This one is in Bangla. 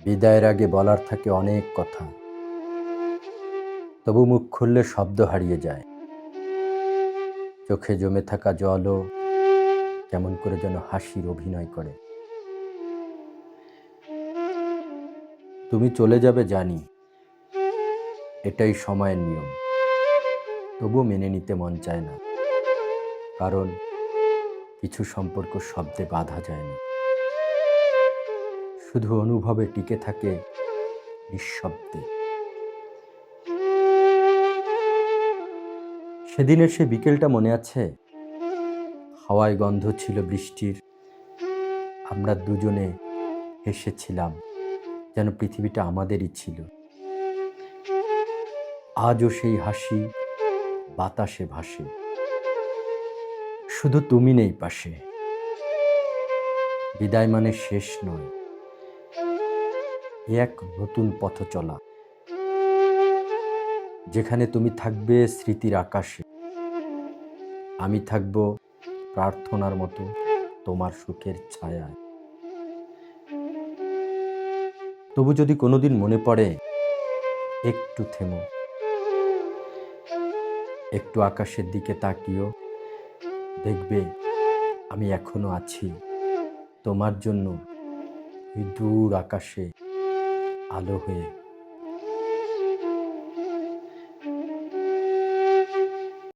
বিদায়ের আগে বলার থাকে অনেক কথা, তবু মুখ খুললে শব্দ হারিয়ে যায়। চোখে জমে থাকা জলও কেমন করে যেন হাসির অভিনয় করে। তুমি চলে যাবে জানি, এটাই সময়ের নিয়ম, তবু মেনে নিতে মন চায় না। কারণ কিছু সম্পর্ক শব্দে বাঁধা যায় না, শুধু অনুভবে টিকে থাকে নিঃশব্দে। সেদিনের সে বিকেলটা মনে আছে? হাওয়ায় গন্ধ ছিল বৃষ্টির, আমরা দুজনে হেসেছিলাম যেন পৃথিবীটা আমাদেরই ছিল। আজও সেই হাসি বাতাসে ভাসে, শুধু তুমি নেই পাশে। বিদায় মানে শেষ নয়, এ এক নতুন পথ চলা, যেখানে তুমি থাকবে স্মৃতির আকাশে, আমি থাকব প্রার্থনার মতো তোমার সুখের ছায়ায়। তবু যদি কোনোদিন মনে পড়ে, একটু থেমো, একটু আকাশের দিকে তাকিও, দেখবে আমি এখনো আছি তোমার জন্য, ওই দূর আকাশে আলো হয়ে।